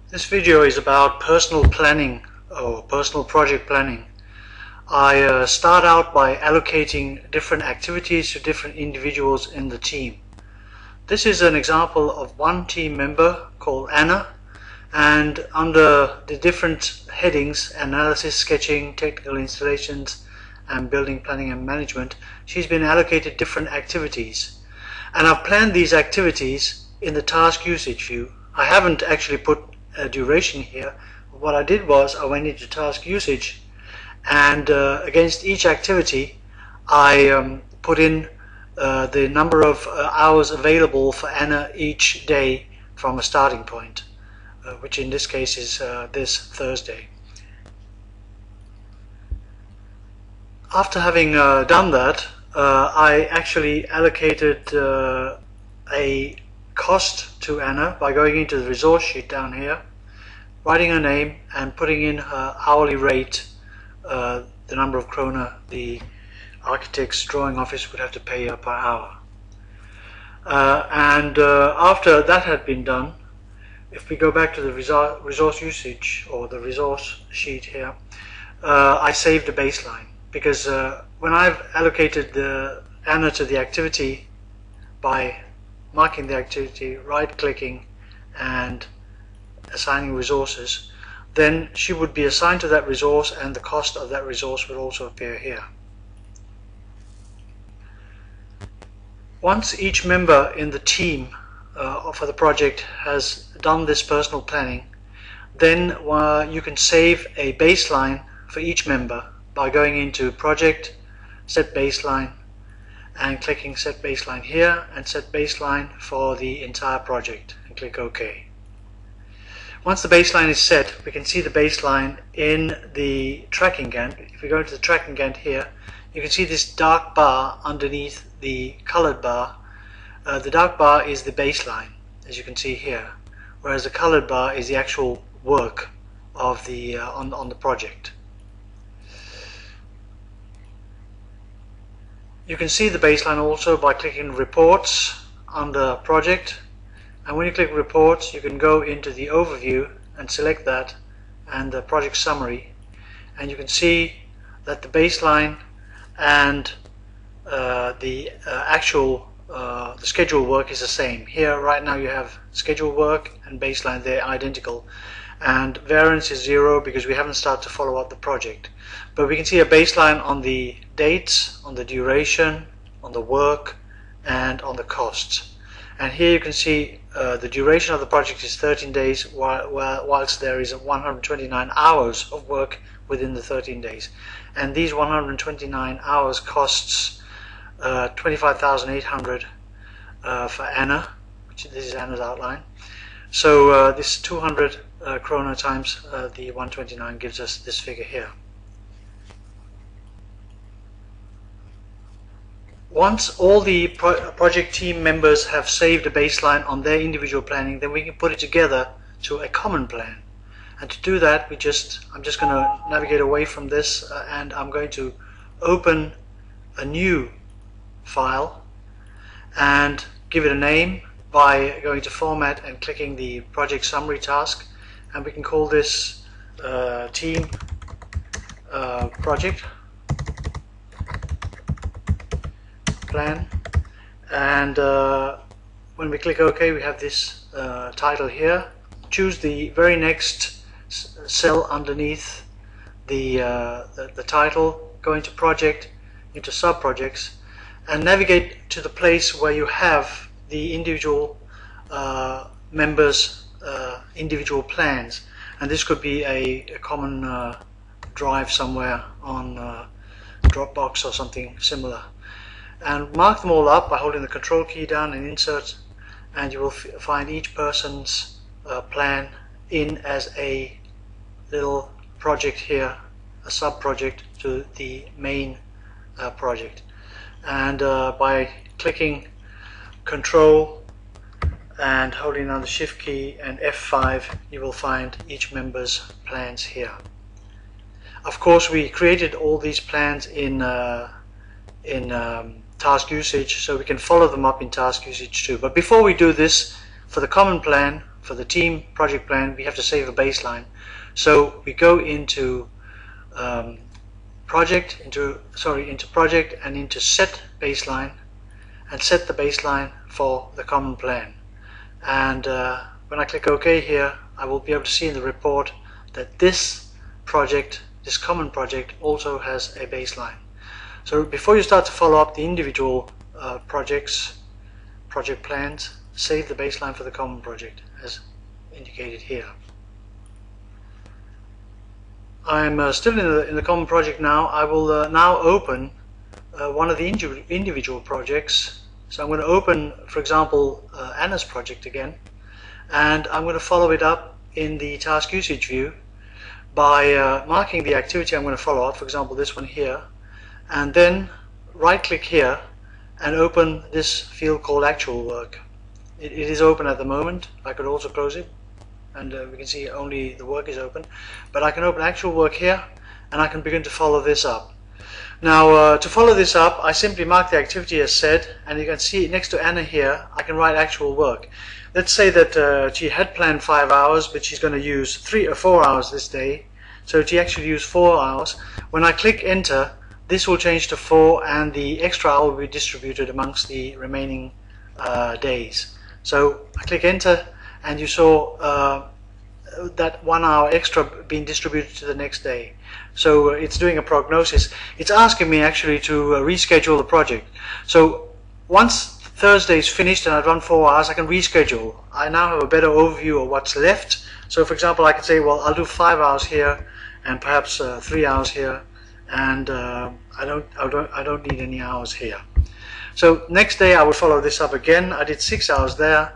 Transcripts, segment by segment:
This video is about personal planning or personal project planning. I start out by allocating different activities to different individuals in the team. This is an example of one team member called Anna, and under the different headings, analysis, sketching, technical installations, and building planning and management, she's been allocated different activities. And I've planned these activities in the task usage view. I haven't actually put a duration here. What I did was I went into task usage, and against each activity I put in the number of hours available for Anna each day from a starting point, which in this case is this Thursday. After having done that, I actually allocated a cost to Anna by going into the resource sheet down here, writing her name and putting in her hourly rate, the number of krona the architect's drawing office would have to pay her per hour. After that had been done, if we go back to the resource usage or the resource sheet here, I saved a baseline, because when I've allocated Anna to the activity by marking the activity, right-clicking and assigning resources, then she would be assigned to that resource, and the cost of that resource would also appear here. Once each member in the team for the project has done this personal planning, then you can save a baseline for each member by going into Project, Set Baseline, and clicking Set Baseline here, and Set Baseline for the entire project, and click OK. Once the baseline is set, we can see the baseline in the tracking Gantt. If we go into the tracking Gantt here, you can see this dark bar underneath the colored bar. The dark bar is the baseline, as you can see here, whereas the colored bar is the actual work of the on the project. You can see the baseline also by clicking Reports under Project, and when you click Reports you can go into the Overview and select that and the Project Summary, and you can see that the baseline and the actual the schedule work is the same. Here right now you have schedule work and baseline, they're identical, and variance is 0 because we haven't started to follow up the project. But we can see a baseline on the dates, on the duration, on the work, and on the costs. And here you can see the duration of the project is 13 days, whilst there is 129 hours of work within the 13 days. And these 129 hours costs 25,800 for Anna, which this is Anna's outline. So this 200 krona times the 129 gives us this figure here. Once all the project team members have saved a baseline on their individual planning, then we can put it together to a common plan. And to do that, I'm just going to navigate away from this, and I'm going to open a new file and give it a name by going to Format and clicking the Project Summary task, and we can call this Team Project Plan. And when we click OK, we have this title here. Choose the very next cell underneath the title, go into Project, into Sub-Projects, and navigate to the place where you have the individual members' individual plans. And this could be a common drive somewhere on Dropbox or something similar. And mark them all up by holding the Control key down and Insert, and you will find each person's plan in as a little project here, a sub-project to the main project. And by clicking Control and holding down the Shift key and F5, you will find each member's plans here. Of course, we created all these plans in task usage, so we can follow them up in task usage too. But before we do this, for the common plan for the team project plan, we have to save a baseline. So we go into project and into set baseline, and set the baseline for the common plan. And when I click OK here, I will be able to see in the report that this project, this common project, also has a baseline. So before you start to follow up the individual project plans, save the baseline for the common project as indicated here. I'm still in the common project now. I will now open one of the individual projects. So I'm going to open, for example, Anna's project again, and I'm going to follow it up in the task usage view by marking the activity I'm going to follow up, for example this one here, and then right click here and open this field called actual work. It is open at the moment. I could also close it, and we can see only the work is open, but I can open actual work here and I can begin to follow this up. Now to follow this up, I simply mark the activity as said, and you can see next to Anna here I can write actual work. Let's say that she had planned 5 hours, but she's going to use 3 or 4 hours this day, so she actually used 4 hours. When I click enter, this will change to 4, and the extra hour will be distributed amongst the remaining days. So I click enter, and you saw that 1 hour extra being distributed to the next day. So it's doing a prognosis. It's asking me actually to reschedule the project. So once Thursday is finished and I've done 4 hours, I can reschedule. I now have a better overview of what's left. So for example, I can say, well, I'll do 5 hours here and perhaps 3 hours here, and I don't need any hours here. So next day I will follow this up again. I did 6 hours there,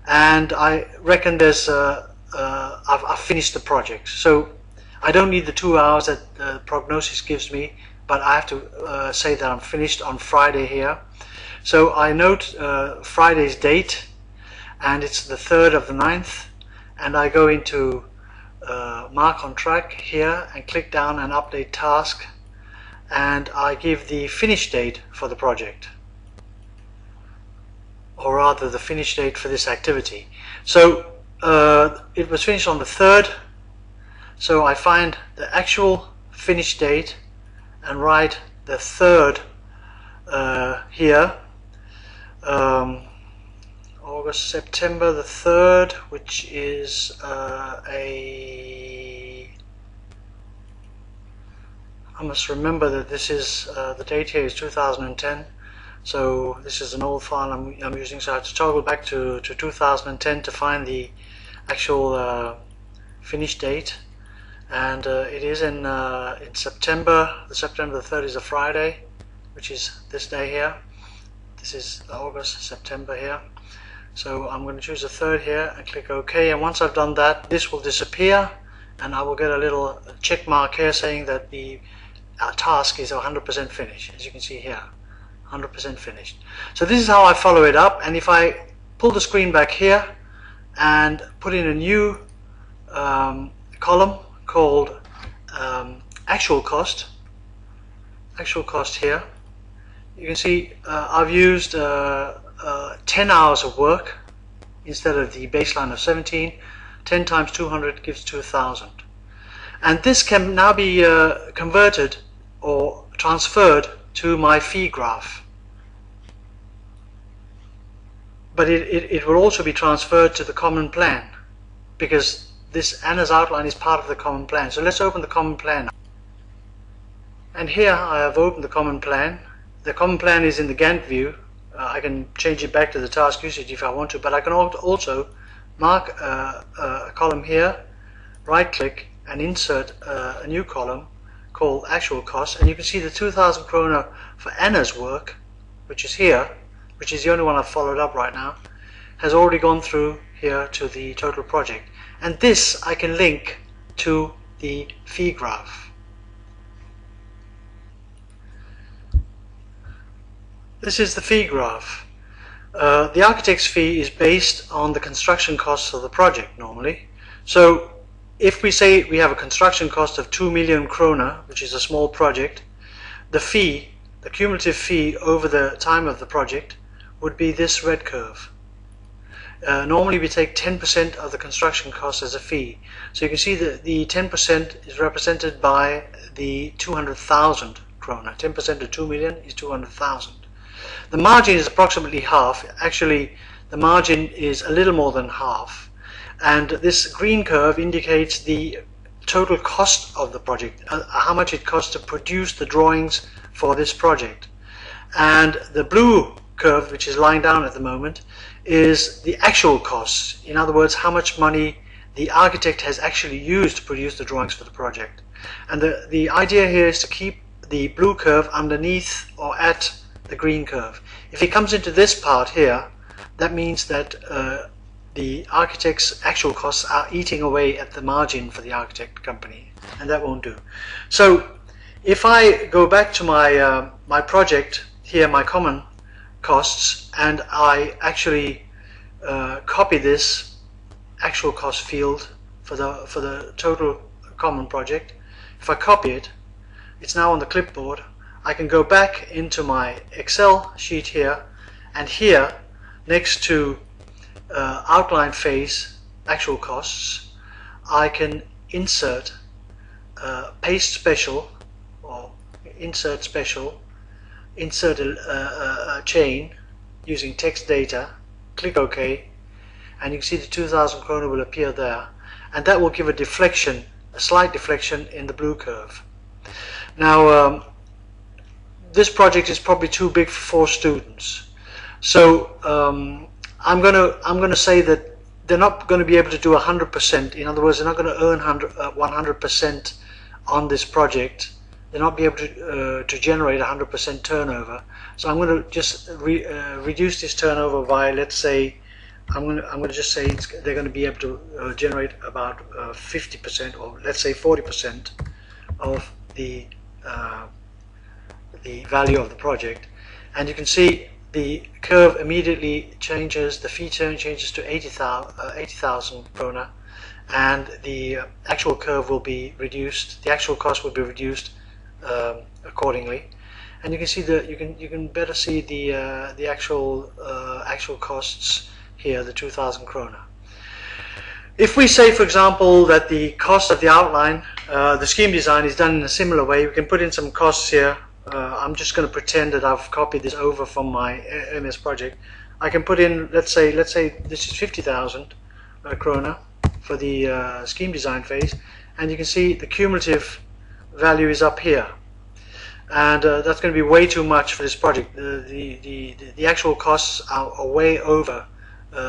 and I reckon there's I've finished the project. So I don't need the 2 hours that the prognosis gives me, but I have to say that I'm finished on Friday here. So I note Friday's date, and it's the 3rd of the 9th, and I go into mark on track here and click down and update task, and I give the finish date for the project, or rather the finish date for this activity. So it was finished on the 3rd, so I find the actual finish date and write the 3rd here, August, September the 3rd, which is I must remember that this is the date here is 2010. So this is an old file I'm using, so I have to toggle back to 2010 to find the actual finish date, and it is in September. The September the 3rd is a Friday, which is this day here. This is August, September here. So I'm going to choose the 3rd here and click OK, and once I've done that, this will disappear, and I will get a little check mark here saying that the task is 100% finished, as you can see here. 100% finished. So this is how I follow it up, and if I pull the screen back here and put in a new column called actual cost here, you can see I've used 10 hours of work instead of the baseline of 17. 10 times 200 gives 2,000, and this can now be converted or transferred to my fee graph, but it will also be transferred to the common plan, because this Anna's outline is part of the common plan. So let's open the common plan, and here I have opened the common plan. The common plan is in the Gantt view. I can change it back to the task usage if I want to, but I can also mark a column here, right click and insert a new column called actual cost, and you can see the 2,000 kroner for Anna's work, which is here, which is the only one I've followed up right now, has already gone through here to the total project, and this I can link to the fee graph. This is the fee graph. The architect's fee is based on the construction costs of the project normally. So if we say we have a construction cost of 2 million kroner, which is a small project, the fee, the cumulative fee over the time of the project, would be this red curve. Normally we take 10% of the construction cost as a fee. So you can see that the 10% is represented by the 200,000 krona. 10% of 2 million is 200,000. The margin is approximately half. Actually, the margin is a little more than half. And this green curve indicates the total cost of the project, how much it costs to produce the drawings for this project. And the blue curve, which is lying down at the moment, is the actual costs. In other words, how much money the architect has actually used to produce the drawings for the project. And the idea here is to keep the blue curve underneath or at the green curve. If it comes into this part here, that means that the architect's actual costs are eating away at the margin for the architect company, and that won't do. So if I go back to my my project here, my common costs, and I actually copy this actual cost field for the total common project. If I copy it, it's now on the clipboard. I can go back into my Excel sheet here, and here next to outline phase actual costs, I can insert paste special or insert special, insert a chain using text data, click OK, and you can see the 2,000 krona will appear there, and that will give a deflection, a slight deflection in the blue curve. Now this project is probably too big for 4 students, so I'm gonna say that they're not going to be able to do 100%. In other words, they're not going to earn 100% on this project. They're not be able to generate 100% turnover. So I'm going to just reduce this turnover by, let's say, I'm going to just say they're going to be able to generate about 50%, or let's say 40% of the value of the project. And you can see the curve immediately changes, the fee turn changes to 80,000 krona, and the actual curve will be reduced, the actual cost will be reduced accordingly. And you can see that you can better see the actual costs here, the 2,000 krona. If we say, for example, that the cost of the outline, the scheme design is done in a similar way, we can put in some costs here. I'm just going to pretend that I've copied this over from my MS project. I can put in, let's say this is 50,000 krona for the scheme design phase, and you can see the cumulative value is up here, and that's going to be way too much for this project. The actual costs are way over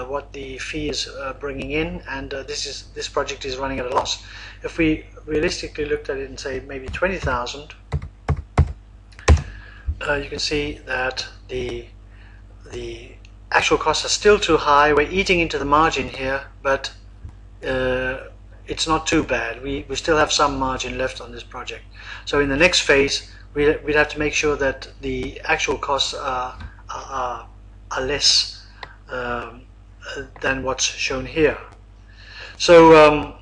what the fee is bringing in, and this project is running at a loss. If we realistically looked at it and say maybe 20,000, you can see that the actual costs are still too high. We're eating into the margin here, but it's not too bad. We still have some margin left on this project. So in the next phase, we'd have to make sure that the actual costs are less than what's shown here. So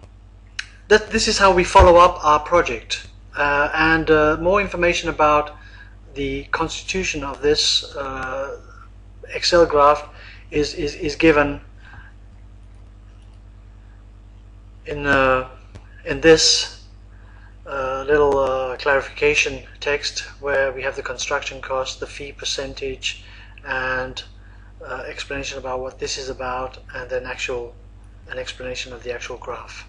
this is how we follow up our project, and more information about the constitution of this Excel graph is given in this little clarification text, where we have the construction cost, the fee percentage, and explanation about what this is about, and then an explanation of the actual graph.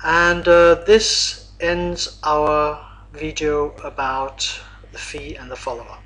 And this ends our video about the fee and the follow-up.